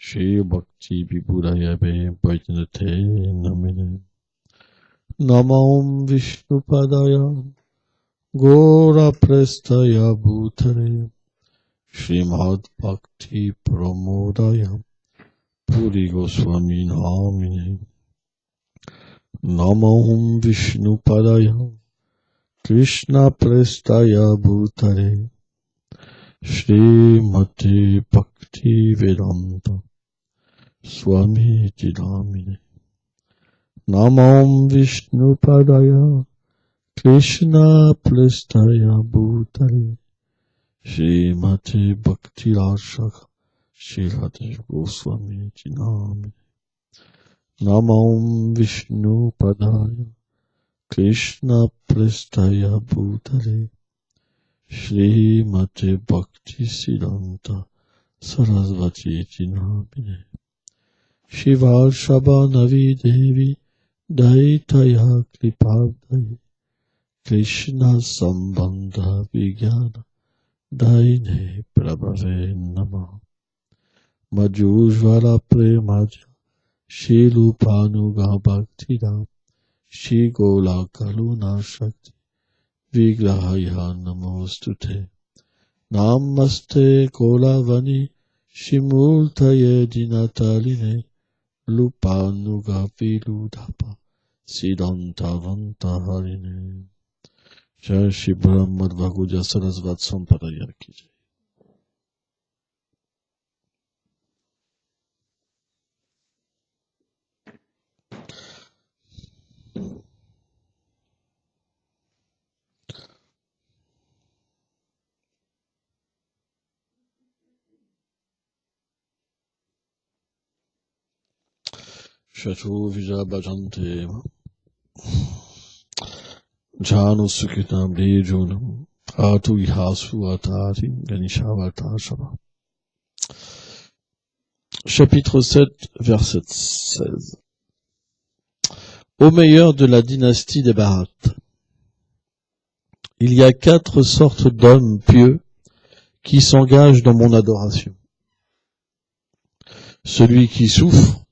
Shri Bhakti Vibhudayave Bhajnate Namine Namam Vishnupadaya Gora Prestaya Bhutare Srimad Bhakti Pramodaya Puri Goswami Namine Namam Vishnupadaya Krishna Prestaya Bhutare Srimati Bhakti Vedanta Swami Tidamine Namam Vishnupadaya Krishna Prestaya Bhutale Srimati Bhakti Rashaka Shirati Goswami Tidamine Namam Vishnupadaya Krishna Prestaya Bhutale Srimati Bhakti Siddhanta Sarasvati Tinamine Shiva Shabanavi Devi Daitaya Kripavdaye Krishna Sambandha Vijnana Daine Prabhave Namah Madhujvala Premaja Shilupanuga Bhaktida Shigola Kaluna Shakti Vigrahaya Namostute Namaste Kolavani Shimultaye Dinataline Lupanuga Viludapa Siddhanta Harine Jai Shri Brahma Madhvaguja Sarasvat Sampadaya Ki Jai. Shatu Vija Bhajante Janu Sukhitam Dejunam Atu Ihasu Atari Ganishavatar Shava. Chapitre 7, verset 16. Au meilleur de la dynastie des Bharats, il y a 4 sortes d'hommes pieux qui s'engagent dans mon adoration. Celui qui souffre,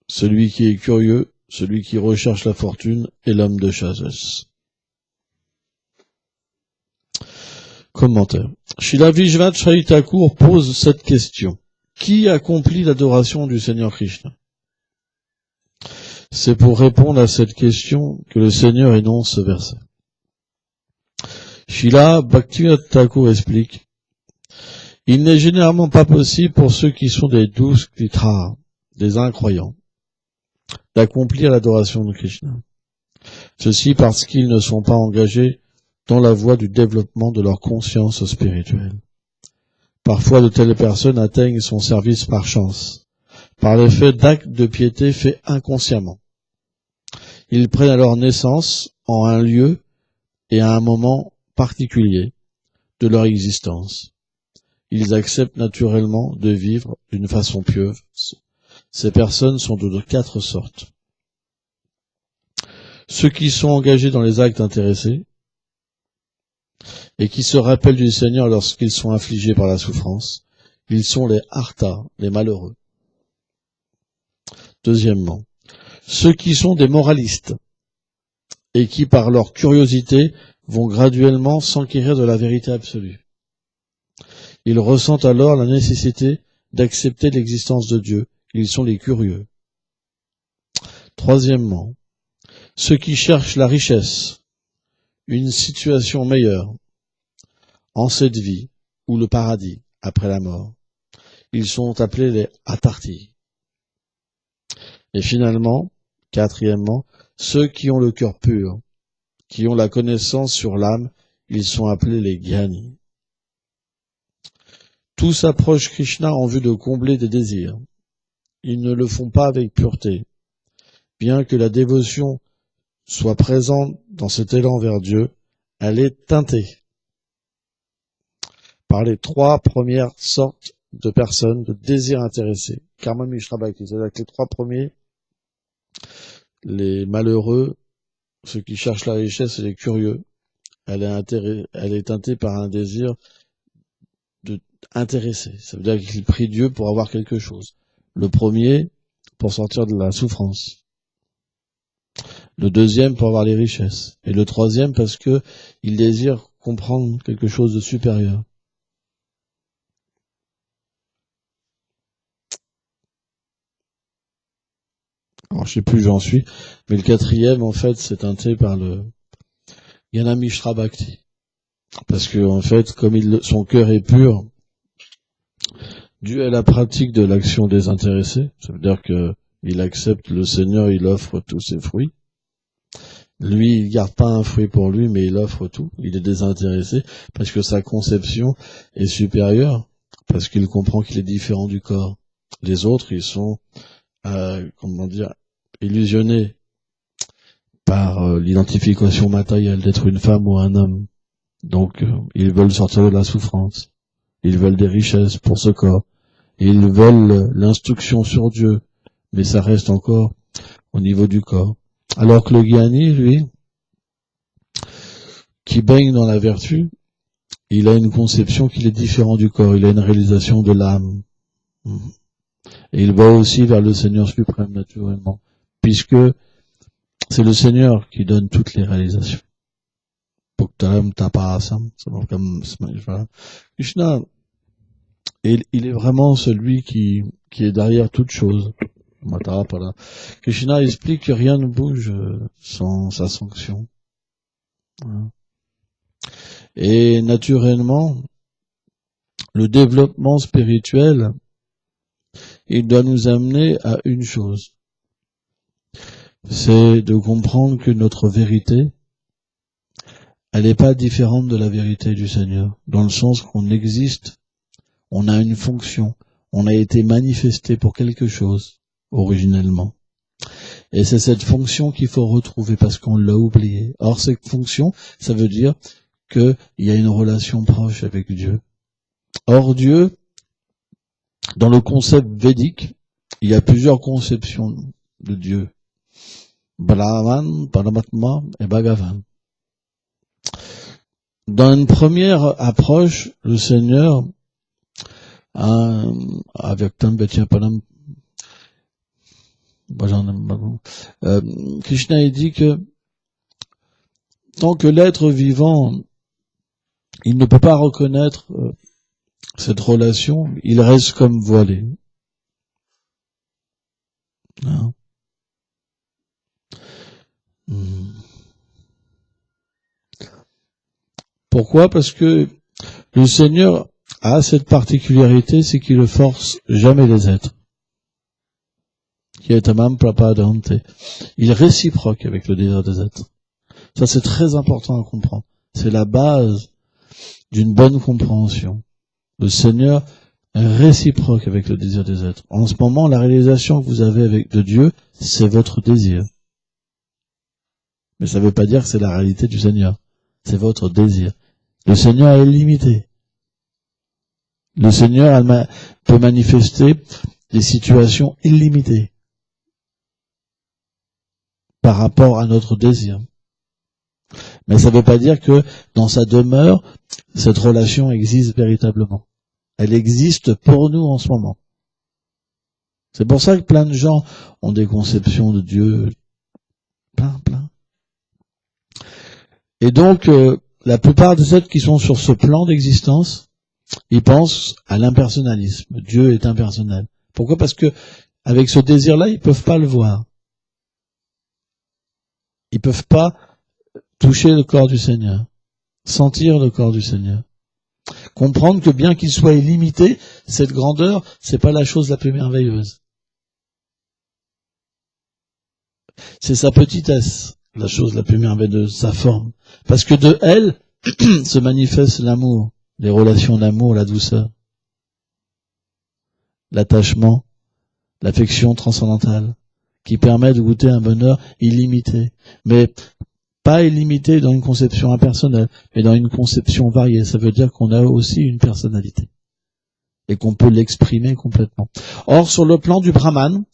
celui qui est curieux, celui qui recherche la fortune et l'homme de sagesse. Commentaire. Srila Vishwanath Chaitra Thakur pose cette question. Qui accomplit l'adoration du Seigneur Krishna? C'est pour répondre à cette question que le Seigneur énonce ce verset. Srila Bhaktivinoda Thakur explique. Il n'est généralement pas possible pour ceux qui sont des douces klitras, des incroyants, d'accomplir l'adoration de Krishna. Ceci parce qu'ils ne sont pas engagés dans la voie du développement de leur conscience spirituelle. Parfois, de telles personnes atteignent son service par chance, par l'effet d'actes de piété faits inconsciemment. Ils prennent alors naissance en un lieu et à un moment particulier de leur existence. Ils acceptent naturellement de vivre d'une façon pieuse. Ces personnes sont de 4 sortes. Ceux qui sont engagés dans les actes intéressés et qui se rappellent du Seigneur lorsqu'ils sont affligés par la souffrance, ils sont les artas, les malheureux. Deuxièmement, ceux qui sont des moralistes et qui, par leur curiosité, vont graduellement s'enquérir de la vérité absolue. Ils ressentent alors la nécessité d'accepter l'existence de Dieu. Ils sont les curieux. Troisièmement, ceux qui cherchent la richesse, une situation meilleure, en cette vie, ou le paradis, après la mort. Ils sont appelés les atartis. Et finalement, quatrièmement, ceux qui ont le cœur pur, qui ont la connaissance sur l'âme, ils sont appelés les gyanis. Tous approchent Krishna en vue de combler des désirs. Ils ne le font pas avec pureté. Bien que la dévotion soit présente dans cet élan vers Dieu, elle est teintée par les 3 premières sortes de personnes de désirs intéressés. Karma Mishra Bhakti, c'est-à-dire que les 3 premiers, les malheureux, ceux qui cherchent la richesse et les curieux, elle est teintée par un désir intéressé. Ça veut dire qu'il prie Dieu pour avoir quelque chose. Le premier, pour sortir de la souffrance. Le deuxième, pour avoir les richesses. Et le troisième, parce que il désire comprendre quelque chose de supérieur. Alors, je sais plus où j'en suis, mais le quatrième, en fait, c'est teinté par le Yana Mishra Bhakti. Parce que, en fait, comme son cœur est pur, dû à la pratique de l'action désintéressée, ça veut dire que il accepte le Seigneur, il offre tous ses fruits. Lui, il garde pas un fruit pour lui, mais il offre tout. Il est désintéressé parce que sa conception est supérieure, parce qu'il comprend qu'il est différent du corps. Les autres, ils sont, illusionnés par l'identification matérielle d'être une femme ou un homme. Donc, ils veulent sortir de la souffrance. Ils veulent des richesses pour ce corps. Ils veulent l'instruction sur Dieu, mais ça reste encore au niveau du corps. Alors que le Gyani, lui, qui baigne dans la vertu, il a une conception qu'il est différent du corps, il a une réalisation de l'âme. Et il va aussi vers le Seigneur suprême, naturellement, puisque c'est le Seigneur qui donne toutes les réalisations. Krishna, il est vraiment celui qui est derrière toute chose. Krishna explique que rien ne bouge sans sa sanction. Et naturellement, le développement spirituel, il doit nous amener à une chose. C'est de comprendre que notre vérité, elle n'est pas différente de la vérité du Seigneur, dans le sens qu'on existe, on a une fonction, on a été manifesté pour quelque chose, originellement. Et c'est cette fonction qu'il faut retrouver parce qu'on l'a oubliée. Or, cette fonction, ça veut dire qu'il y a une relation proche avec Dieu. Or, Dieu, dans le concept védique, il y a plusieurs conceptions de Dieu. Brahman, Paramatma et Bhagavan. Dans une première approche, le Seigneur, avec Tambetyapanam, Krishna il dit que tant que l'être vivant, il ne peut pas reconnaître cette relation, il reste comme voilé. Hein? Pourquoi? Parce que le Seigneur a cette particularité, c'est qu'il ne force jamais les êtres. Il est réciproque avec le désir des êtres. Ça, c'est très important à comprendre. C'est la base d'une bonne compréhension. Le Seigneur est réciproque avec le désir des êtres. En ce moment, la réalisation que vous avez de Dieu, c'est votre désir. Mais ça ne veut pas dire que c'est la réalité du Seigneur. C'est votre désir. Le Seigneur est limité. Le Seigneur peut manifester des situations illimitées par rapport à notre désir. Mais ça ne veut pas dire que dans sa demeure, cette relation existe véritablement. Elle existe pour nous en ce moment. C'est pour ça que plein de gens ont des conceptions de Dieu plein. Et donc, la plupart des êtres qui sont sur ce plan d'existence, ils pensent à l'impersonnalisme. Dieu est impersonnel. Pourquoi? Parce que avec ce désir-là, ils peuvent pas le voir. Ils peuvent pas toucher le corps du Seigneur, sentir le corps du Seigneur. Comprendre que bien qu'il soit illimité, cette grandeur, c'est pas la chose la plus merveilleuse. C'est sa petitesse, la chose la plus merveilleuse, sa forme. Parce que de elle se manifeste l'amour, les relations d'amour, la douceur, l'attachement, l'affection transcendantale, qui permet de goûter un bonheur illimité. Mais pas illimité dans une conception impersonnelle, mais dans une conception variée. Ça veut dire qu'on a aussi une personnalité et qu'on peut l'exprimer complètement. Or, sur le plan du Brahman,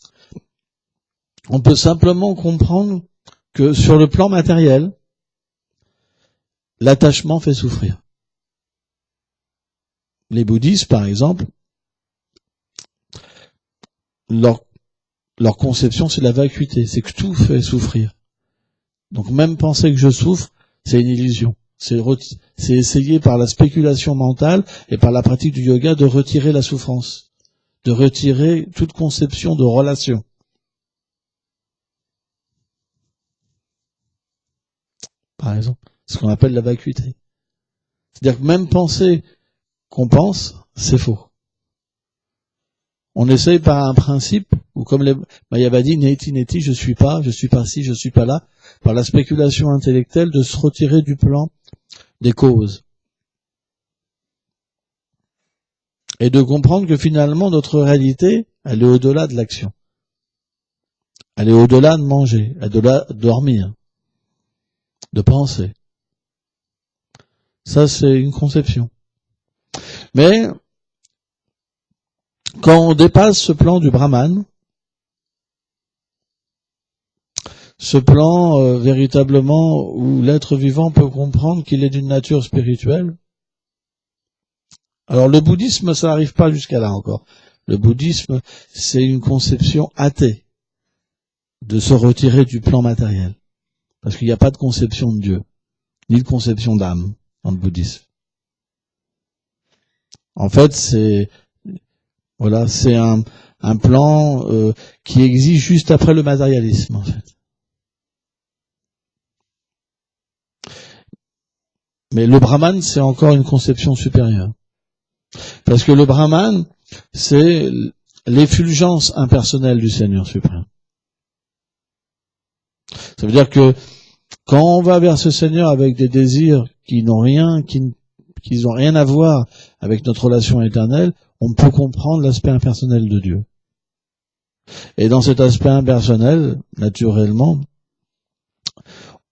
on peut simplement comprendre que sur le plan matériel, l'attachement fait souffrir. les bouddhistes, par exemple, leur conception, c'est la vacuité, c'est que tout fait souffrir. Donc même penser que je souffre, c'est une illusion. C'est essayer par la spéculation mentale et par la pratique du yoga de retirer la souffrance, de retirer toute conception de relation. Par exemple, ce qu'on appelle la vacuité. C'est-à-dire que même penser qu'on pense, c'est faux. On essaye par un principe, ou comme les Mayavadis, neti neti, je suis pas ci, je suis pas là, par la spéculation intellectuelle, de se retirer du plan des causes. Et de comprendre que finalement, notre réalité, elle est au-delà de l'action. Elle est au-delà de manger, au-delà de dormir, de penser. Ça, c'est une conception. Mais, quand on dépasse ce plan du Brahman, ce plan véritablement où l'être vivant peut comprendre qu'il est d'une nature spirituelle. Alors le bouddhisme, ça n'arrive pas jusqu'à là encore. Le bouddhisme, c'est une conception athée de se retirer du plan matériel. Parce qu'il n'y a pas de conception de Dieu, ni de conception d'âme dans le bouddhisme. En fait, c'est un plan qui existe juste après le matérialisme, en fait. Mais le Brahman, c'est encore une conception supérieure. Parce que le Brahman, c'est l'effulgence impersonnelle du Seigneur suprême. Ça veut dire que quand on va vers ce Seigneur avec des désirs qui n'ont rien à voir avec notre relation éternelle, on peut comprendre l'aspect impersonnel de Dieu. Et dans cet aspect impersonnel, naturellement,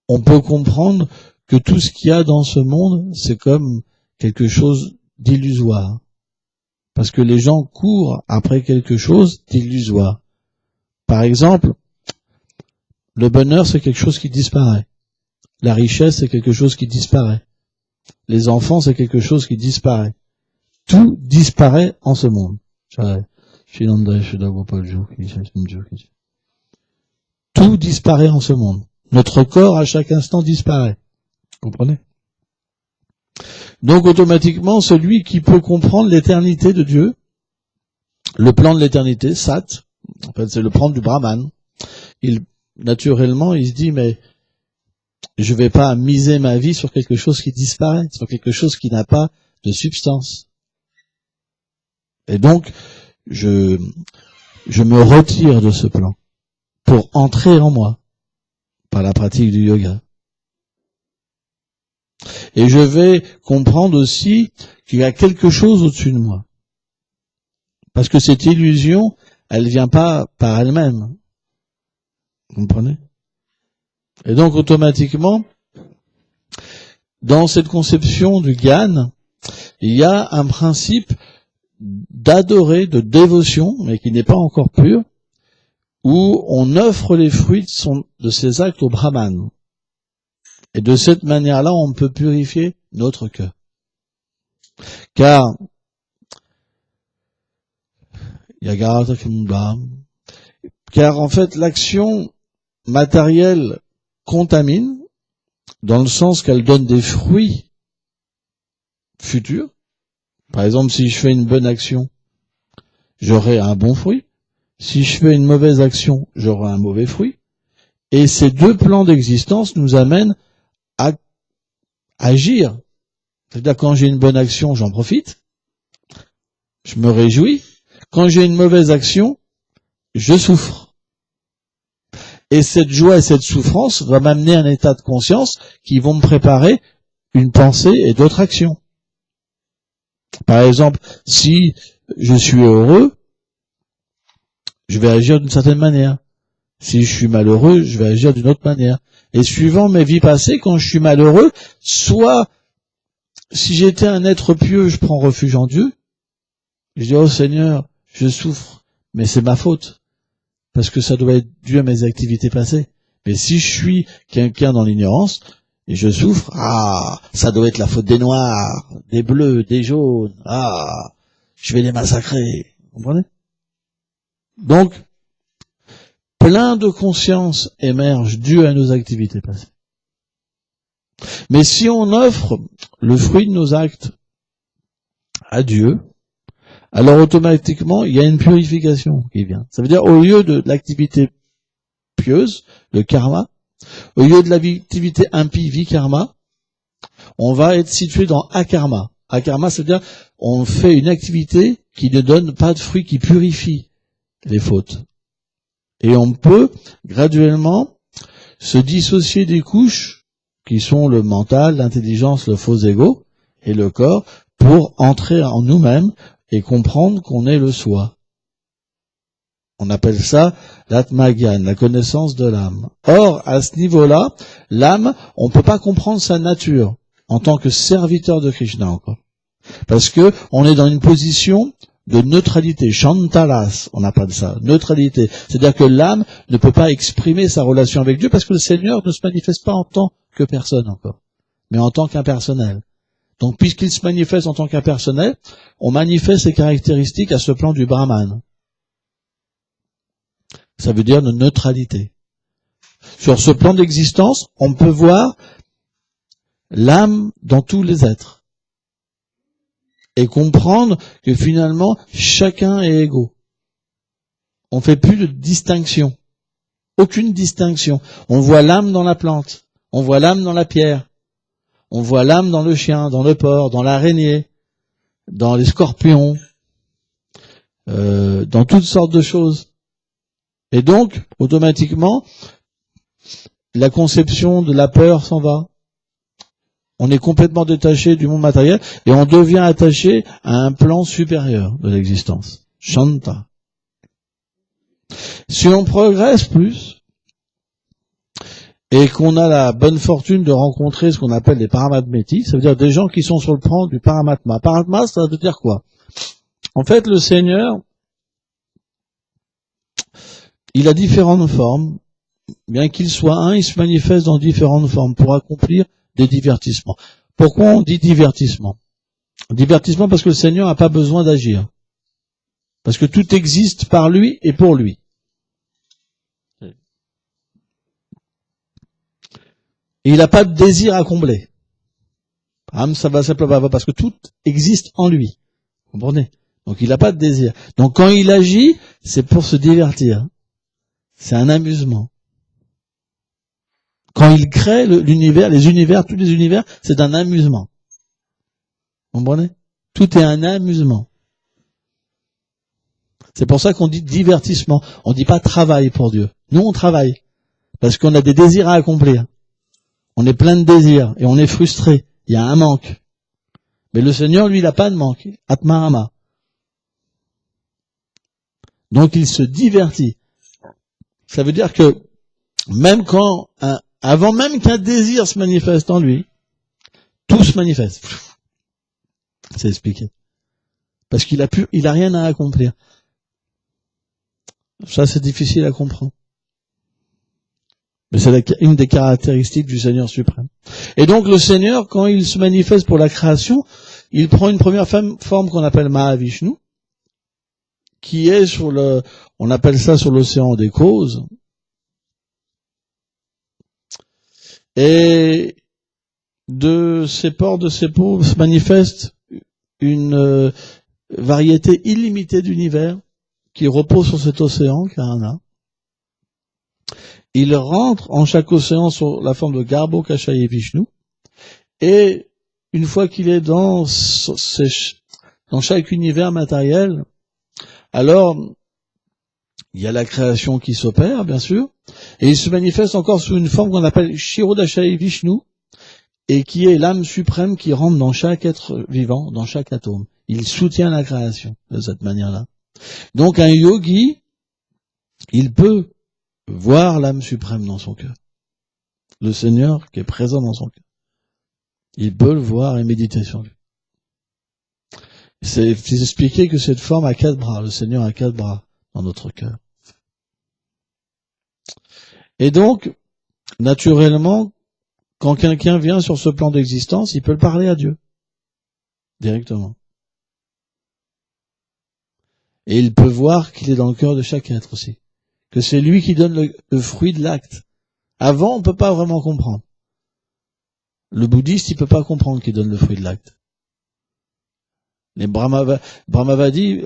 on peut comprendre que tout ce qu'il y a dans ce monde, c'est comme quelque chose d'illusoire. Parce que les gens courent après quelque chose d'illusoire. Par exemple, le bonheur, c'est quelque chose qui disparaît. La richesse, c'est quelque chose qui disparaît. Les enfants, c'est quelque chose qui disparaît. Tout disparaît en ce monde. Tout disparaît en ce monde. Notre corps, à chaque instant, disparaît. Vous comprenez? Donc, automatiquement, celui qui peut comprendre l'éternité de Dieu, le plan de l'éternité, Sat, en fait, c'est le plan du Brahman, naturellement, il se dit, mais je vais pas miser ma vie sur quelque chose qui disparaît, sur quelque chose qui n'a pas de substance. Et donc, je me retire de ce plan pour entrer en moi par la pratique du yoga. Et je vais comprendre aussi qu'il y a quelque chose au-dessus de moi. Parce que cette illusion, elle vient pas par elle-même. Vous comprenez? Et donc, automatiquement, dans cette conception du Gyan, il y a un principe d'adorer, de dévotion, mais qui n'est pas encore pur, où on offre les fruits de ses actes au Brahman. Et de cette manière-là, on peut purifier notre cœur. Car en fait, l'action matérielle contamine, dans le sens qu'elle donne des fruits futurs. Par exemple, si je fais une bonne action, j'aurai un bon fruit. Si je fais une mauvaise action, j'aurai un mauvais fruit. Et ces deux plans d'existence nous amènent à agir. C'est-à-dire, quand j'ai une bonne action, j'en profite. Je me réjouis. Quand j'ai une mauvaise action, je souffre. Et cette joie et cette souffrance va m'amener à un état de conscience qui vont me préparer une pensée et d'autres actions. Par exemple, si je suis heureux, je vais agir d'une certaine manière. Si je suis malheureux, je vais agir d'une autre manière. Et suivant mes vies passées, quand je suis malheureux, soit, si j'étais un être pieux, je prends refuge en Dieu. Je dis, oh Seigneur, je souffre, mais c'est ma faute. Parce que ça doit être dû à mes activités passées. Mais si je suis quelqu'un dans l'ignorance, et je souffre, ça doit être la faute des noirs, des bleus, des jaunes, je vais les massacrer. Vous comprenez? Donc, plein de consciences émergent dues à nos activités passées. Mais si on offre le fruit de nos actes à Dieu, alors automatiquement, il y a une purification qui vient. Ça veut dire, au lieu de l'activité pieuse, le karma, au lieu de l'activité impie, vikarma, on va être situé dans akarma. Akarma, c'est-à-dire, on fait une activité qui ne donne pas de fruit, qui purifie les fautes. Et on peut, graduellement, se dissocier des couches qui sont le mental, l'intelligence, le faux ego et le corps, pour entrer en nous-mêmes et comprendre qu'on est le soi. On appelle ça l'atmagyan, la connaissance de l'âme. Or, à ce niveau-là, l'âme, on ne peut pas comprendre sa nature en tant que serviteur de Krishna encore. Parce que on est dans une position de neutralité, shantalas, on appelle ça, neutralité. C'est-à-dire que l'âme ne peut pas exprimer sa relation avec Dieu parce que le Seigneur ne se manifeste pas en tant que personne encore, mais en tant qu'impersonnel. Donc, puisqu'il se manifeste en tant qu'impersonnel, on manifeste ses caractéristiques à ce plan du Brahman. Ça veut dire de neutralité. Sur ce plan d'existence, on peut voir l'âme dans tous les êtres. Et comprendre que finalement, chacun est égaux. On fait plus de distinction. Aucune distinction. On voit l'âme dans la plante. On voit l'âme dans la pierre. On voit l'âme dans le chien, dans le porc, dans l'araignée, dans les scorpions, dans toutes sortes de choses. Et donc, automatiquement, la conception de la peur s'en va. On est complètement détaché du monde matériel et on devient attaché à un plan supérieur de l'existence. Shanta. Si on progresse plus et qu'on a la bonne fortune de rencontrer ce qu'on appelle les paramatmétis, ça veut dire des gens qui sont sur le plan du paramatma. Paramatma, ça veut dire quoi? En fait, le Seigneur, il a différentes formes. Bien qu'il soit un, il se manifeste dans différentes formes pour accomplir des divertissements. Pourquoi on dit divertissement? Divertissement parce que le Seigneur n'a pas besoin d'agir. Parce que tout existe par lui et pour lui. Et il n'a pas de désir à combler. Ça va simplement parce que tout existe en lui. Vous comprenez? Donc il n'a pas de désir. Donc quand il agit, c'est pour se divertir. C'est un amusement. Quand il crée l'univers, tous les univers, c'est un amusement. Vous comprenez? Tout est un amusement. C'est pour ça qu'on dit divertissement. On dit pas travail pour Dieu. Nous, on travaille. Parce qu'on a des désirs à accomplir. On est plein de désirs et on est frustré. Il y a un manque. Mais le Seigneur, lui, il n'a pas de manque. Atmarama. Donc, il se divertit. Ça veut dire que même avant même qu'un désir se manifeste en lui, tout se manifeste. C'est expliqué. Parce qu'il a rien à accomplir. Ça, c'est difficile à comprendre. Mais c'est une des caractéristiques du Seigneur suprême. Et donc, le Seigneur, quand il se manifeste pour la création, il prend une première forme qu'on appelle Mahavishnu, qui est on appelle ça sur l'océan des causes. Et de ces pores, de ces peaux, se manifeste une variété illimitée d'univers qui repose sur cet océan, Karana. Il rentre en chaque océan sur la forme de Garbo, Kashayi, Vishnu. Et une fois qu'il est dans chaque univers matériel, alors il y a la création qui s'opère, bien sûr, et il se manifeste encore sous une forme qu'on appelle Shirodashayi Vishnu, et qui est l'âme suprême qui rentre dans chaque être vivant, dans chaque atome. Il soutient la création de cette manière-là. Donc un yogi, il peut voir l'âme suprême dans son cœur. Le Seigneur qui est présent dans son cœur. Il peut le voir et méditer sur lui. C'est expliqué que cette forme a 4 bras. Le Seigneur a 4 bras dans notre cœur. Et donc, naturellement, quand quelqu'un vient sur ce plan d'existence, il peut le parler à Dieu. Directement. Et il peut voir qu'il est dans le cœur de chaque être aussi. Que c'est lui qui donne le fruit de l'acte. Avant, on peut pas vraiment comprendre. Le bouddhiste, il peut pas comprendre qu'il donne le fruit de l'acte. Les Brahmavadis,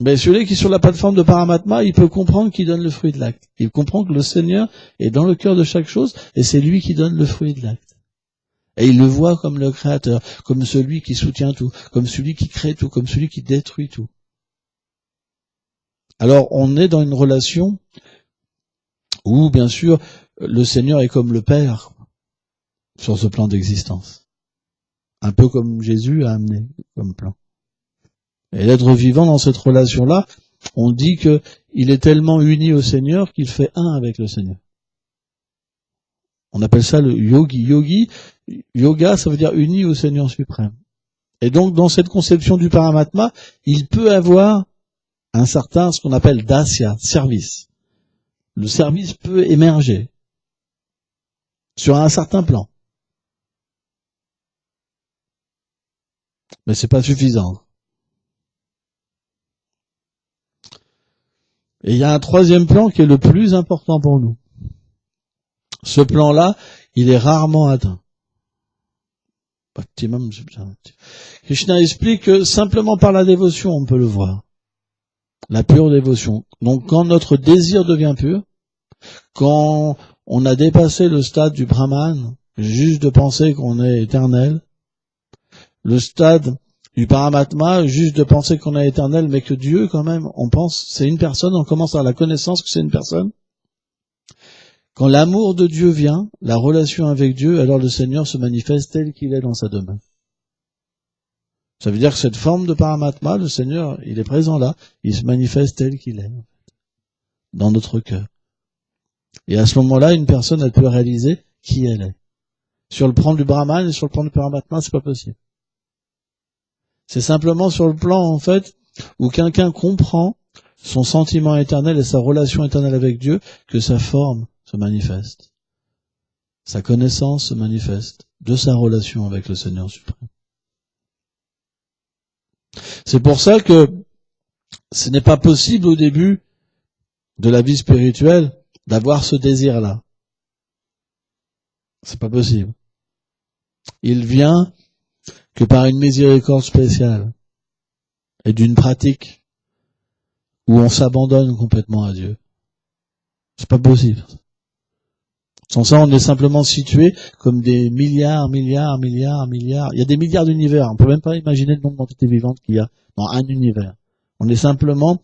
mais celui qui est sur la plateforme de Paramatma, il peut comprendre qu'il donne le fruit de l'acte. Il comprend que le Seigneur est dans le cœur de chaque chose, et c'est lui qui donne le fruit de l'acte. Et il le voit comme le Créateur, comme celui qui soutient tout, comme celui qui crée tout, comme celui qui détruit tout. Alors, on est dans une relation où, bien sûr, le Seigneur est comme le Père sur ce plan d'existence. Un peu comme Jésus a amené comme plan. Et l'être vivant dans cette relation-là, on dit que il est tellement uni au Seigneur qu'il fait un avec le Seigneur. On appelle ça le yogi. Yoga, ça veut dire uni au Seigneur suprême. Et donc, dans cette conception du Paramatma, il peut avoir un certain, ce qu'on appelle dasya, service. Le service peut émerger sur un certain plan. Mais c'est pas suffisant. Et il y a un troisième plan qui est le plus important pour nous. Ce plan-là, il est rarement atteint. Krishna explique que simplement par la dévotion, on peut le voir. La pure dévotion. Donc quand notre désir devient pur, quand on a dépassé le stade du Brahman, juste de penser qu'on est éternel, le stade du Paramatma, juste de penser qu'on est éternel, mais que Dieu, quand même, on pense, c'est une personne, on commence à la connaissance que c'est une personne. Quand l'amour de Dieu vient, la relation avec Dieu, alors le Seigneur se manifeste tel qu'il est dans sa demeure. Ça veut dire que cette forme de Paramatma, le Seigneur, il est présent là, il se manifeste tel qu'il est, dans notre cœur. Et à ce moment-là, une personne, elle peut réaliser qui elle est. Sur le plan du Brahman et sur le plan du Paramatma, c'est pas possible. C'est simplement sur le plan, en fait, où quelqu'un comprend son sentiment éternel et sa relation éternelle avec Dieu, que sa forme se manifeste. Sa connaissance se manifeste de sa relation avec le Seigneur suprême. C'est pour ça que ce n'est pas possible au début de la vie spirituelle d'avoir ce désir-là. C'est pas possible. Il vient que par une miséricorde spéciale et d'une pratique où on s'abandonne complètement à Dieu. C'est pas possible. Sans ça, on est simplement situé comme des milliards. Il y a des milliards d'univers. On peut même pas imaginer le nombre d'entités vivantes qu'il y a dans un univers. On est simplement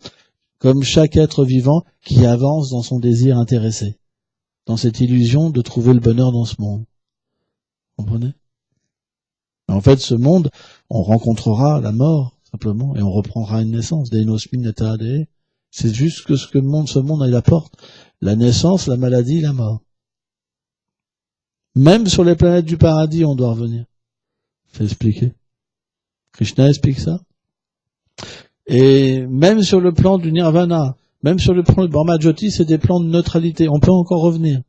comme chaque être vivant qui avance dans son désir intéressé, dans cette illusion de trouver le bonheur dans ce monde. Vous comprenez ? En fait, ce monde, on rencontrera la mort, simplement, et on reprendra une naissance. C'est juste que ce monde il apporte. La naissance, la maladie, la mort. Même sur les planètes du paradis, on doit revenir. C'est expliqué. Krishna explique ça. Et même sur le plan du nirvana, même sur le plan du Brahmajyoti, c'est des plans de neutralité. On peut encore revenir.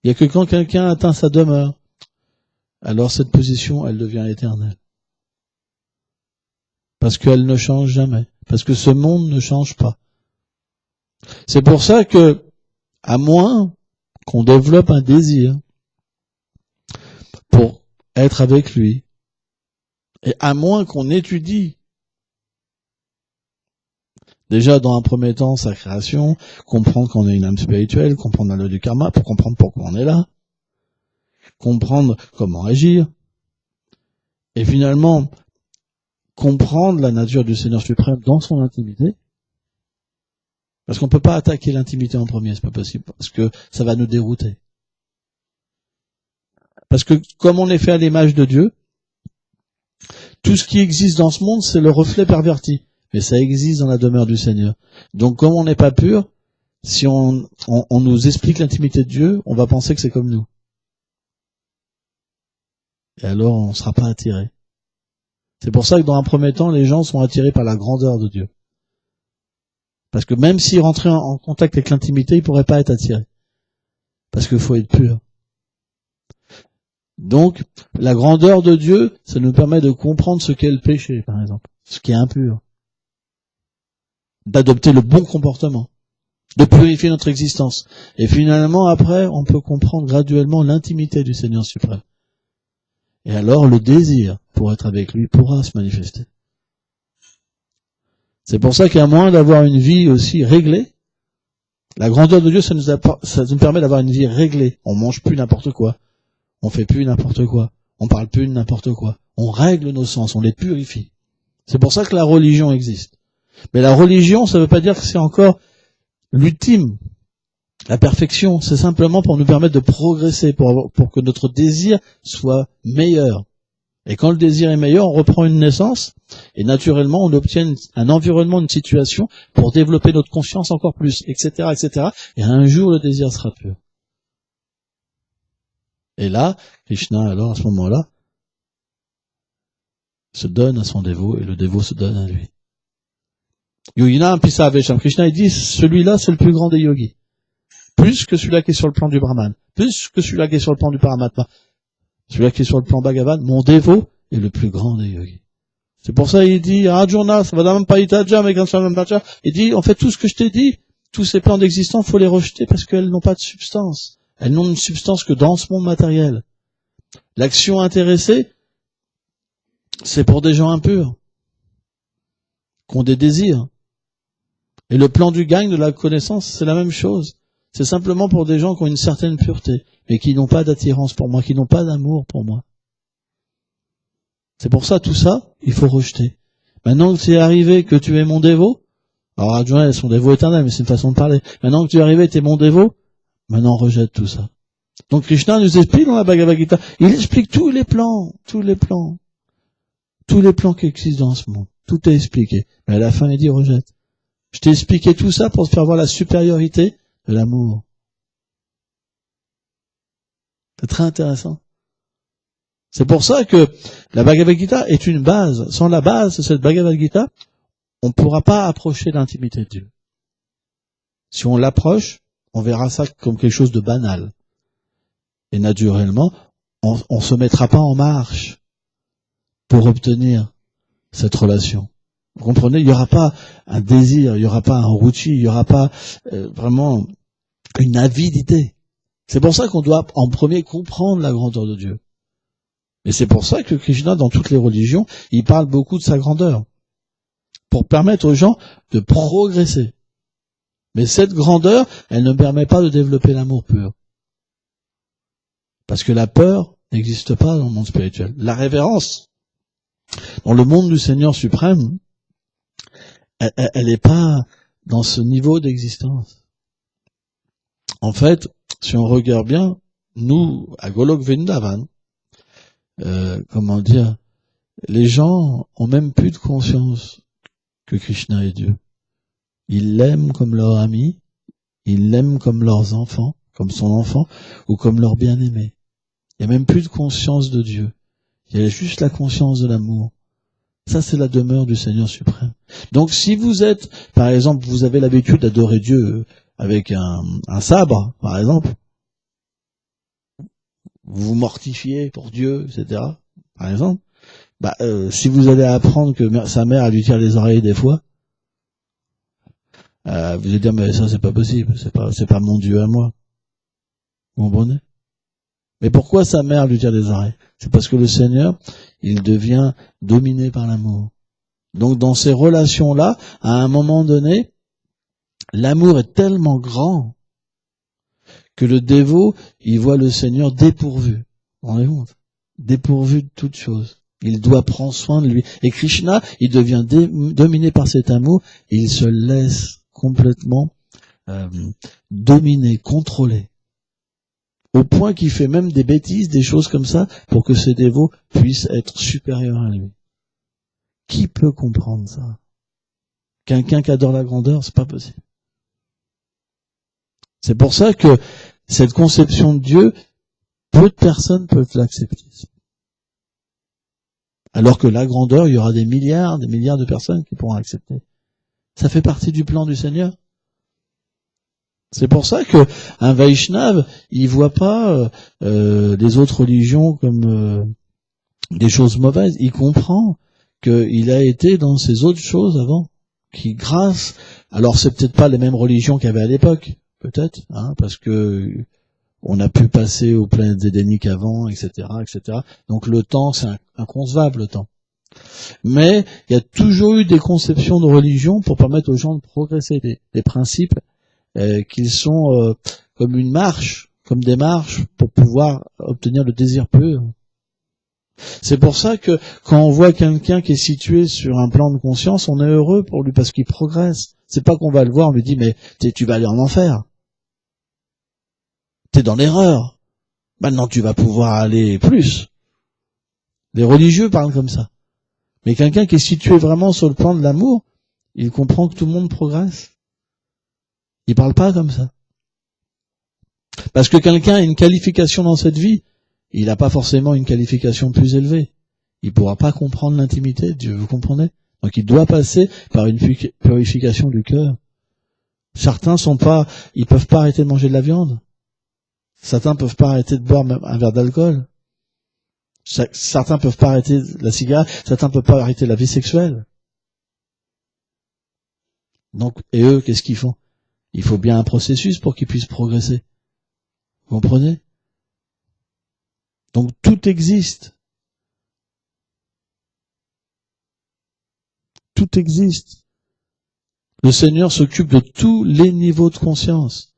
Il n'y a que quand quelqu'un atteint sa demeure, alors cette position, elle devient éternelle. Parce qu'elle ne change jamais. Parce que ce monde ne change pas. C'est pour ça que, à moins qu'on développe un désir pour être avec lui, et à moins qu'on étudie, déjà dans un premier temps sa création, comprendre qu'on est une âme spirituelle, comprendre la loi du karma, pour comprendre pourquoi on est là, comprendre comment agir, et finalement comprendre la nature du Seigneur suprême dans son intimité, parce qu'on peut pas attaquer l'intimité en premier, c'est pas possible, parce que ça va nous dérouter. Parce que comme on est fait à l'image de Dieu, tout ce qui existe dans ce monde, c'est le reflet perverti, mais ça existe dans la demeure du Seigneur. Donc comme on n'est pas pur, si on nous explique l'intimité de Dieu, on va penser que c'est comme nous. Et alors on ne sera pas attiré. C'est pour ça que dans un premier temps, les gens sont attirés par la grandeur de Dieu. Parce que même s'ils rentraient en contact avec l'intimité, ils ne pourraient pas être attirés. Parce qu'il faut être pur. Donc, la grandeur de Dieu, ça nous permet de comprendre ce qu'est le péché, par exemple, ce qui est impur, d'adopter le bon comportement, de purifier notre existence. Et finalement, après, on peut comprendre graduellement l'intimité du Seigneur suprême. Et alors, le désir pour être avec lui pourra se manifester. C'est pour ça qu'à moins d'avoir une vie aussi réglée, la grandeur de Dieu, ça nous permet d'avoir une vie réglée. On mange plus n'importe quoi. On fait plus n'importe quoi. On parle plus de n'importe quoi. On règle nos sens, on les purifie. C'est pour ça que la religion existe. Mais la religion, ça ne veut pas dire que c'est encore l'ultime, la perfection. C'est simplement pour nous permettre de progresser, pour que notre désir soit meilleur. Et quand le désir est meilleur, on reprend une naissance, et naturellement, on obtient un environnement, une situation, pour développer notre conscience encore plus, etc., etc. Et un jour, le désir sera pur. Et là, Krishna, alors, à ce moment-là, se donne à son dévot, et le dévot se donne à lui. Yogina Pisa Avesham. Krishna, il dit, celui-là, c'est le plus grand des yogis. Plus que celui-là qui est sur le plan du Brahman. Plus que celui-là qui est sur le plan du Paramatma. Celui-là qui est sur le plan Bhagavan, mon dévot est le plus grand des yogis. C'est pour ça qu'il dit, Arjuna, il dit, en fait, tout ce que je t'ai dit, tous ces plans d'existence, faut les rejeter parce qu'elles n'ont pas de substance. Elles n'ont une substance que dans ce monde matériel. L'action intéressée, c'est pour des gens impurs, qui ont des désirs. Et le plan du gagne, de la connaissance, c'est la même chose. C'est simplement pour des gens qui ont une certaine pureté, mais qui n'ont pas d'attirance pour moi, qui n'ont pas d'amour pour moi. C'est pour ça, tout ça, il faut rejeter. Maintenant que tu es arrivé, que tu es mon dévot, alors Arjuna est son dévot éternel, mais c'est une façon de parler. Maintenant que tu es arrivé, tu es mon dévot, maintenant rejette tout ça. Donc Krishna nous explique dans la Bhagavad Gita, il explique tous les plans qui existent dans ce monde. Tout est expliqué. Mais à la fin, il dit rejette. Je t'ai expliqué tout ça pour te faire voir la supériorité de l'amour. C'est très intéressant. C'est pour ça que la Bhagavad Gita est une base. Sans la base de cette Bhagavad Gita, on ne pourra pas approcher l'intimité de Dieu. Si on l'approche, on verra ça comme quelque chose de banal. Et naturellement, on ne se mettra pas en marche pour obtenir cette relation. Vous comprenez, il n'y aura pas un désir, il n'y aura pas un ruchi, il n'y aura pas vraiment une avidité. C'est pour ça qu'on doit en premier comprendre la grandeur de Dieu. Et c'est pour ça que Krishna, dans toutes les religions, il parle beaucoup de sa grandeur, pour permettre aux gens de progresser. Mais cette grandeur, elle ne permet pas de développer l'amour pur. Parce que la peur n'existe pas dans le monde spirituel. La révérence, dans le monde du Seigneur suprême, elle n'est pas dans ce niveau d'existence. En fait, si on regarde bien, nous, à Golok Vrindavan, les gens ont même plus de conscience que Krishna est Dieu. Ils l'aiment comme leur ami, ils l'aiment comme leurs enfants, comme son enfant, ou comme leur bien-aimé. Il n'y a même plus de conscience de Dieu. Il y a juste la conscience de l'amour. Ça, c'est la demeure du Seigneur suprême. Donc, si vous êtes, par exemple, vous avez l'habitude d'adorer Dieu avec un sabre, par exemple, vous vous mortifiez pour Dieu, etc., par exemple, si vous allez apprendre que sa mère, elle lui tire les oreilles des fois, vous allez dire, mais ça, c'est pas possible, c'est pas mon Dieu à moi. Vous comprenez? Mais pourquoi sa mère lui tire les oreilles? C'est parce que le Seigneur, il devient dominé par l'amour. Donc dans ces relations-là, à un moment donné, l'amour est tellement grand que le dévot, il voit le Seigneur dépourvu. Vous vous rendez compte? Dépourvu de toute chose. Il doit prendre soin de lui. Et Krishna, il devient dominé par cet amour et il se laisse complètement dominer, contrôler. Au point qu'il fait même des bêtises, des choses comme ça, pour que ce dévot puisse être supérieur à lui. Qui peut comprendre ça? Quelqu'un qui adore la grandeur, c'est pas possible. C'est pour ça que cette conception de Dieu, peu de personnes peuvent l'accepter. Alors que la grandeur, il y aura des milliards de personnes qui pourront l'accepter. Ça fait partie du plan du Seigneur. C'est pour ça que un Vaishnav, il voit pas les autres religions comme des choses mauvaises. Il comprend qu'il a été dans ces autres choses avant, qui grâce, alors c'est peut-être pas les mêmes religions qu'il y avait à l'époque, peut-être, parce que on a pu passer aux planètes édéniques avant, etc., etc. Donc le temps, c'est inconcevable, le temps. Mais il y a toujours eu des conceptions de religion pour permettre aux gens de progresser, des principes qu'ils sont comme une marche, comme des marches pour pouvoir obtenir le désir pur. C'est pour ça que quand on voit quelqu'un qui est situé sur un plan de conscience, on est heureux pour lui parce qu'il progresse. C'est pas qu'on va le voir, on lui dit mais tu vas aller en enfer. T'es dans l'erreur. Maintenant tu vas pouvoir aller plus. Les religieux parlent comme ça. Mais quelqu'un qui est situé vraiment sur le plan de l'amour, il comprend que tout le monde progresse. Il parle pas comme ça. Parce que quelqu'un a une qualification dans cette vie, il n'a pas forcément une qualification plus élevée. Il pourra pas comprendre l'intimité de Dieu, vous comprenez? Donc il doit passer par une purification du cœur. Certains ils peuvent pas arrêter de manger de la viande. Certains peuvent pas arrêter de boire même un verre d'alcool. Certains peuvent pas arrêter la cigarette. Certains peuvent pas arrêter la vie sexuelle. Donc, et eux, qu'est-ce qu'ils font? Il faut bien un processus pour qu'ils puissent progresser. Vous comprenez? Donc tout existe. Tout existe. Le Seigneur s'occupe de tous les niveaux de conscience.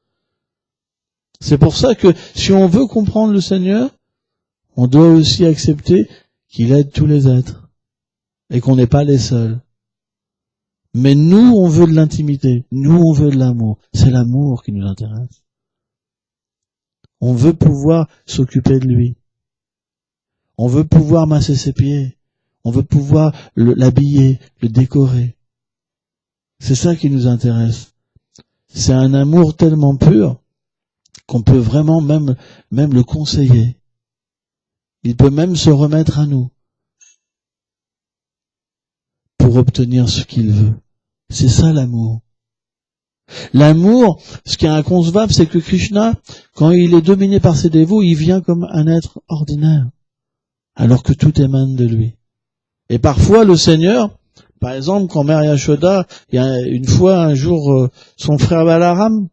C'est pour ça que si on veut comprendre le Seigneur, on doit aussi accepter qu'il aide tous les êtres et qu'on n'est pas les seuls. Mais nous, on veut de l'intimité. Nous, on veut de l'amour. C'est l'amour qui nous intéresse. On veut pouvoir s'occuper de lui. On veut pouvoir masser ses pieds. On veut pouvoir l'habiller, le décorer. C'est ça qui nous intéresse. C'est un amour tellement pur qu'on peut vraiment même le conseiller. Il peut même se remettre à nous pour obtenir ce qu'il veut. C'est ça l'amour. L'amour, ce qui est inconcevable, c'est que Krishna, quand il est dominé par ses dévots, il vient comme un être ordinaire, alors que tout émane de lui. Et parfois, le Seigneur, par exemple, quand Mère Yashoda, il y a une fois, un jour, son frère Balaram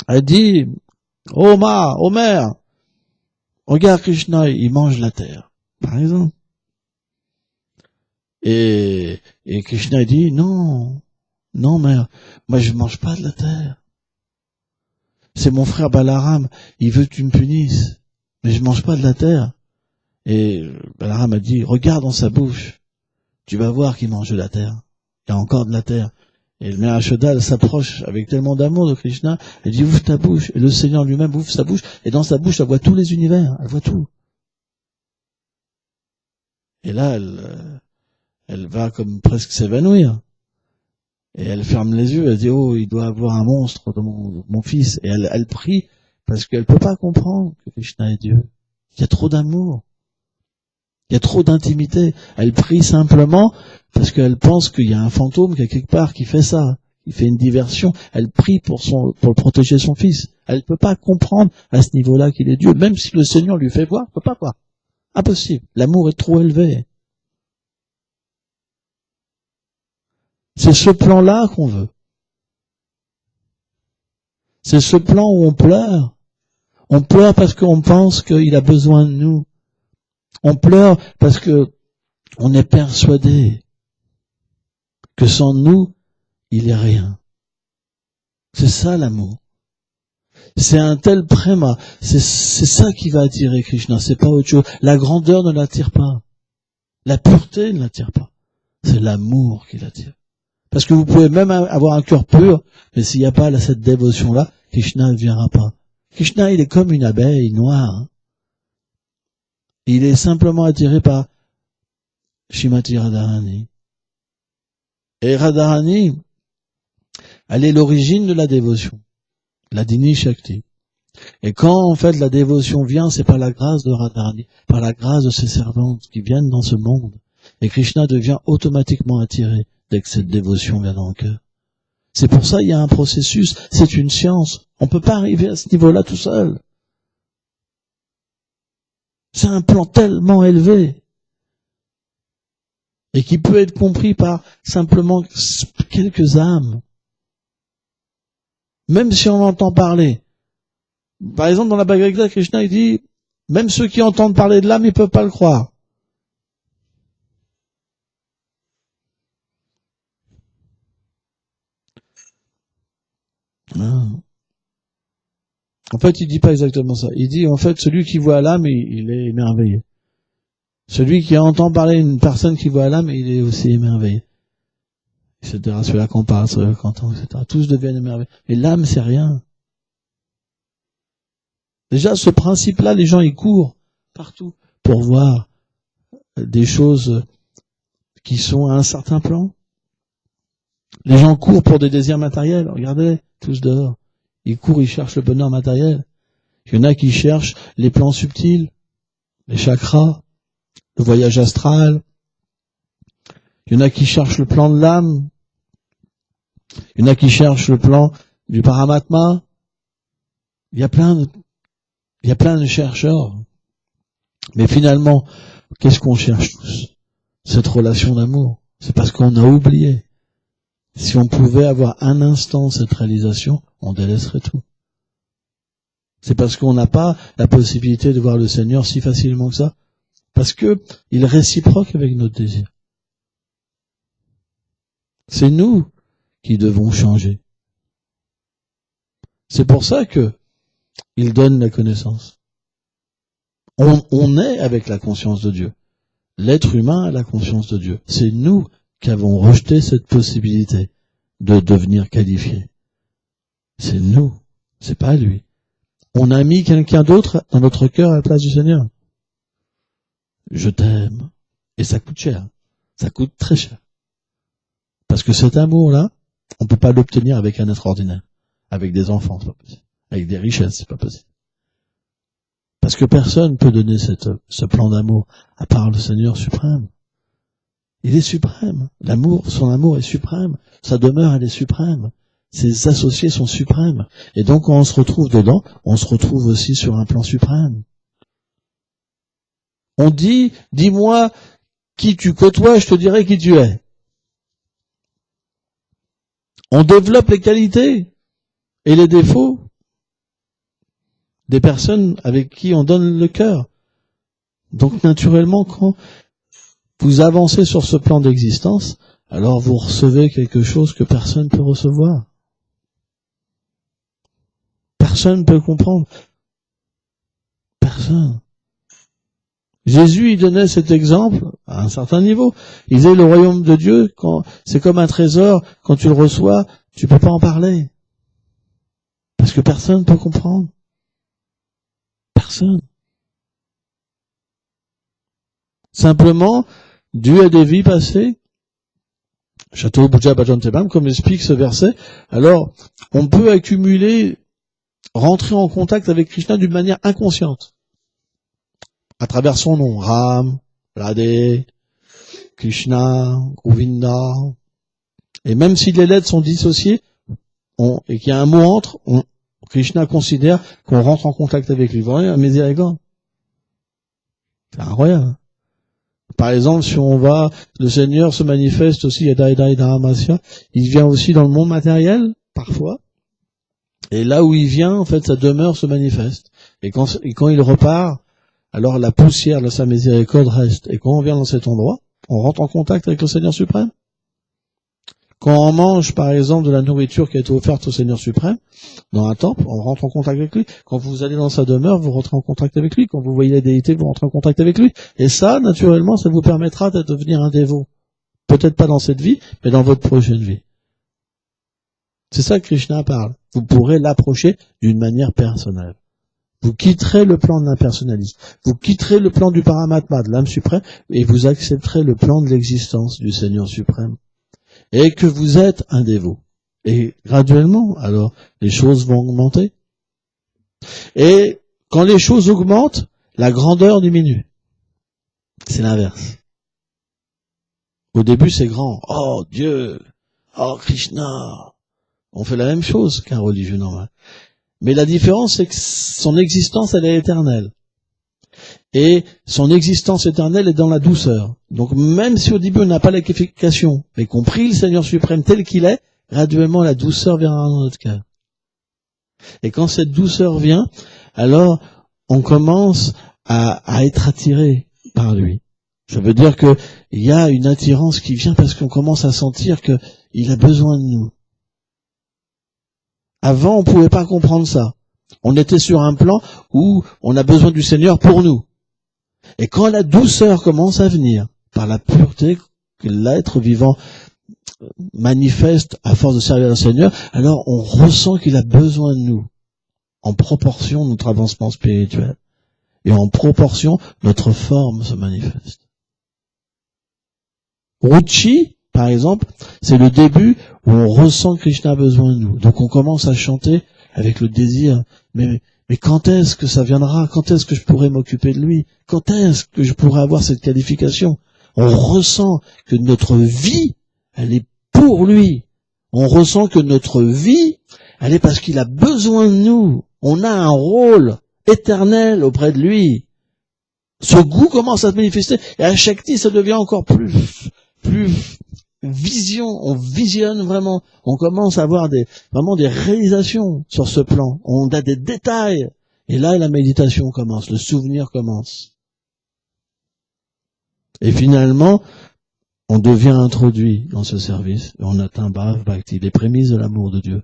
a dit, « Oh mère, regarde Krishna, il mange la terre. » Par exemple. Et Krishna dit, non, mère, moi je mange pas de la terre. C'est mon frère Balaram, il veut que tu me punisses, mais je mange pas de la terre. Et Balaram a dit, regarde dans sa bouche, tu vas voir qu'il mange de la terre. Il y a encore de la terre. Et le Mère Yashoda s'approche avec tellement d'amour de Krishna, elle dit, ouvre ta bouche. Et le Seigneur lui-même ouvre sa bouche, et dans sa bouche, elle voit tous les univers, elle voit tout. Et là, elle va comme presque s'évanouir. Et elle ferme les yeux, elle dit, oh, il doit avoir un monstre dans mon fils. Et elle prie, parce qu'elle peut pas comprendre que Krishna est Dieu. Il y a trop d'amour. Il y a trop d'intimité. Elle prie simplement parce qu'elle pense qu'il y a un fantôme qui est quelque part qui fait ça, qui fait une diversion. Elle prie pour protéger son fils. Elle peut pas comprendre à ce niveau-là qu'il est Dieu. Même si le Seigneur lui fait voir, elle peut pas voir. Impossible. L'amour est trop élevé. C'est ce plan-là qu'on veut. C'est ce plan où on pleure. On pleure parce qu'on pense qu'il a besoin de nous. On pleure parce que on est persuadé que sans nous, il n'y a rien. C'est ça l'amour. C'est un tel préma. C'est ça qui va attirer Krishna. C'est pas autre chose. La grandeur ne l'attire pas. La pureté ne l'attire pas. C'est l'amour qui l'attire. Parce que vous pouvez même avoir un cœur pur, mais s'il n'y a pas cette dévotion-là, Krishna ne viendra pas. Krishna, il est comme une abeille noire. Il est simplement attiré par Shrimati Radharani. Et Radharani, elle est l'origine de la dévotion. La Dini Shakti. Et quand, en fait, la dévotion vient, c'est par la grâce de Radharani, par la grâce de ses servantes qui viennent dans ce monde. Et Krishna devient automatiquement attiré dès que cette dévotion vient dans le cœur. C'est pour ça qu'il y a un processus, c'est une science. On peut pas arriver à ce niveau-là tout seul. C'est un plan tellement élevé et qui peut être compris par simplement quelques âmes. Même si on entend parler. Par exemple, dans la Bhagavad Gita, Krishna il dit, même ceux qui entendent parler de l'âme, ils peuvent pas le croire. En fait, il dit pas exactement ça. Il dit, en fait, celui qui voit l'âme, il est émerveillé. Celui qui entend parler d'une personne qui voit l'âme, il est aussi émerveillé. Etc. Celui-là qu'on parle, celui-là qu'on entend, etc. Tous deviennent émerveillés. Et l'âme, c'est rien. Déjà, ce principe-là, les gens, ils courent partout pour voir des choses qui sont à un certain plan. Les gens courent pour des désirs matériels. Regardez, tous dehors. Ils courent, ils cherchent le bonheur matériel. Il y en a qui cherchent les plans subtils, les chakras, le voyage astral. Il y en a qui cherchent le plan de l'âme. Il y en a qui cherchent le plan du Paramatma. Il y a plein de chercheurs. Mais finalement, qu'est-ce qu'on cherche tous? Cette relation d'amour. C'est parce qu'on a oublié. Si on pouvait avoir un instant cette réalisation, on délaisserait tout. C'est parce qu'on n'a pas la possibilité de voir le Seigneur si facilement que ça. Parce que il est réciproque avec notre désir. C'est nous qui devons changer. C'est pour ça que il donne la connaissance. On est avec la conscience de Dieu. L'être humain a la conscience de Dieu. C'est nous qui avons rejeté cette possibilité de devenir qualifié. C'est nous, c'est pas lui. On a mis quelqu'un d'autre dans notre cœur à la place du Seigneur. Je t'aime. Et ça coûte cher. Ça coûte très cher. Parce que cet amour-là, on peut pas l'obtenir avec un être ordinaire. Avec des enfants, c'est pas possible. Avec des richesses, c'est pas possible. Parce que personne peut donner ce plan d'amour à part le Seigneur suprême. Il est suprême. L'amour, son amour est suprême. Sa demeure, elle est suprême. Ses associés sont suprêmes. Et donc, quand on se retrouve dedans, on se retrouve aussi sur un plan suprême. On dit, dis-moi qui tu côtoies, je te dirai qui tu es. On développe les qualités et les défauts des personnes avec qui on donne le cœur. Donc, naturellement, quand vous avancez sur ce plan d'existence, alors vous recevez quelque chose que personne ne peut recevoir. Personne ne peut comprendre. Personne. Jésus, il donnait cet exemple à un certain niveau. Il disait, le royaume de Dieu, c'est comme un trésor, quand tu le reçois, tu peux pas en parler. Parce que personne ne peut comprendre. Personne. Simplement, Dieu a des vies passées. Château Buddha Bhajan Tebam, comme explique ce verset. Alors, on peut accumuler, rentrer en contact avec Krishna d'une manière inconsciente. À travers son nom, Ram, Radhe, Krishna, Govinda. Et même si les lettres sont dissociées, et qu'il y a un mot entre, Krishna considère qu'on rentre en contact avec lui. Vous voyez, un miséricorde. C'est incroyable. Par exemple, si on va, le Seigneur se manifeste aussi, Yadai Dharamashya, il vient aussi dans le monde matériel, parfois. Et là où il vient, en fait, sa demeure se manifeste. Et quand il repart, alors la poussière de sa miséricorde reste. Et quand on vient dans cet endroit, on rentre en contact avec le Seigneur suprême. Quand on mange, par exemple, de la nourriture qui a été offerte au Seigneur suprême, dans un temple, on rentre en contact avec lui. Quand vous allez dans sa demeure, vous rentrez en contact avec lui. Quand vous voyez la déité, vous rentrez en contact avec lui. Et ça, naturellement, ça vous permettra de devenir un dévot. Peut-être pas dans cette vie, mais dans votre prochaine vie. C'est ça que Krishna parle. Vous pourrez l'approcher d'une manière personnelle. Vous quitterez le plan de l'impersonnalisme. Vous quitterez le plan du Paramatma, de l'âme suprême, et vous accepterez le plan de l'existence du Seigneur suprême. Et que vous êtes un dévot. Et graduellement, alors, les choses vont augmenter. Et quand les choses augmentent, la grandeur diminue. C'est l'inverse. Au début, c'est grand. Oh, Dieu! Oh, Krishna! On fait la même chose qu'un religieux normal. Mais la différence, c'est que son existence, elle est éternelle. Et son existence éternelle est dans la douceur. Donc même si au début on n'a pas la qualification, mais qu'on prie le Seigneur suprême tel qu'il est, graduellement la douceur viendra dans notre cœur. Et quand cette douceur vient, alors on commence à être attiré par lui. Ça veut dire qu'il y a une attirance qui vient parce qu'on commence à sentir qu'il a besoin de nous. Avant, on ne pouvait pas comprendre ça. On était sur un plan où on a besoin du Seigneur pour nous. Et quand la douceur commence à venir, par la pureté que l'être vivant manifeste à force de servir le Seigneur, alors on ressent qu'il a besoin de nous, en proportion de notre avancement spirituel. Et en proportion, notre forme se manifeste. Ruchi, par exemple, c'est le début où on ressent que Krishna a besoin de nous. Donc on commence à chanter avec le désir, mais quand est-ce que ça viendra? Quand est-ce que je pourrai m'occuper de lui? Quand est-ce que je pourrai avoir cette qualification? On ressent que notre vie, elle est pour lui. On ressent que notre vie, elle est parce qu'il a besoin de nous. On a un rôle éternel auprès de lui. Ce goût commence à se manifester, et à chaque tir, ça devient encore plus vision, on visionne vraiment, on commence à avoir vraiment des réalisations sur ce plan, on a des détails, et là la méditation commence, le souvenir commence. Et finalement, on devient introduit dans ce service, et on atteint Bhav Bhakti, les prémices de l'amour de Dieu.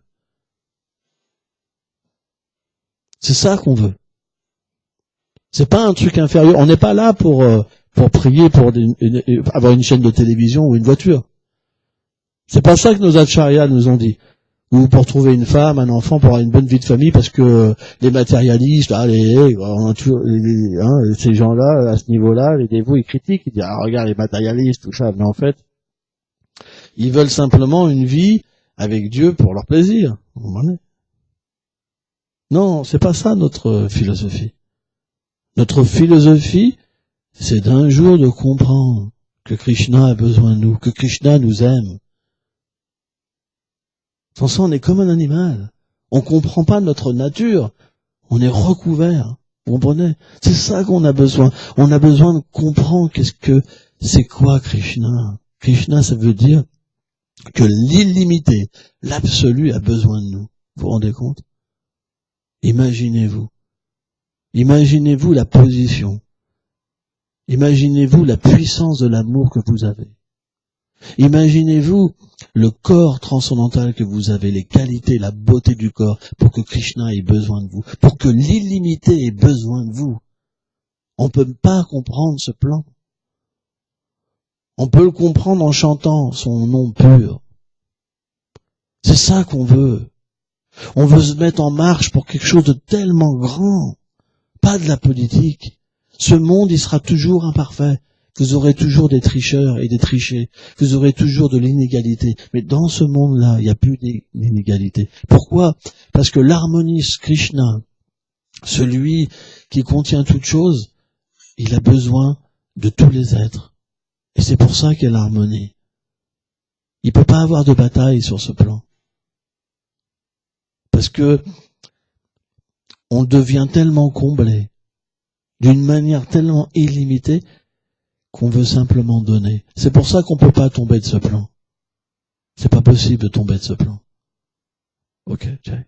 C'est ça qu'on veut. C'est pas un truc inférieur, on n'est pas là pour prier, pour avoir une chaîne de télévision ou une voiture. C'est pas ça que nos acharyas nous ont dit. Ou pour trouver une femme, un enfant, pour avoir une bonne vie de famille, parce que les matérialistes, ces gens-là, à ce niveau-là, les dévots, ils critiquent, ils disent, regarde les matérialistes, tout ça. Mais en fait, ils veulent simplement une vie avec Dieu pour leur plaisir. Vous comprenez ? Non, c'est pas ça notre philosophie. Notre philosophie, c'est d'un jour de comprendre que Krishna a besoin de nous, que Krishna nous aime. Sans ça, on est comme un animal. On comprend pas notre nature. On est recouvert. Vous comprenez? C'est ça qu'on a besoin. On a besoin de comprendre c'est quoi Krishna. Krishna, ça veut dire que l'illimité, l'absolu a besoin de nous. Vous vous rendez compte? Imaginez-vous. Imaginez-vous la position. Imaginez-vous la puissance de l'amour que vous avez. Imaginez-vous le corps transcendantal que vous avez, les qualités, la beauté du corps, pour que Krishna ait besoin de vous, pour que l'illimité ait besoin de vous. On ne peut pas comprendre ce plan. On peut le comprendre en chantant son nom pur. C'est ça qu'on veut. On veut se mettre en marche pour quelque chose de tellement grand. Pas de la politique. Ce monde, il sera toujours imparfait. Vous aurez toujours des tricheurs et des trichés. Vous aurez toujours de l'inégalité. Mais dans ce monde-là, il n'y a plus d'inégalité. Pourquoi? Parce que l'harmonie Krishna, celui qui contient toute chose, il a besoin de tous les êtres. Et c'est pour ça qu'il y a l'harmonie. Il ne peut pas avoir de bataille sur ce plan. Parce que on devient tellement comblé, d'une manière tellement illimitée, qu'on veut simplement donner. C'est pour ça qu'on ne peut pas tomber de ce plan. C'est pas possible de tomber de ce plan. Ok, Jay.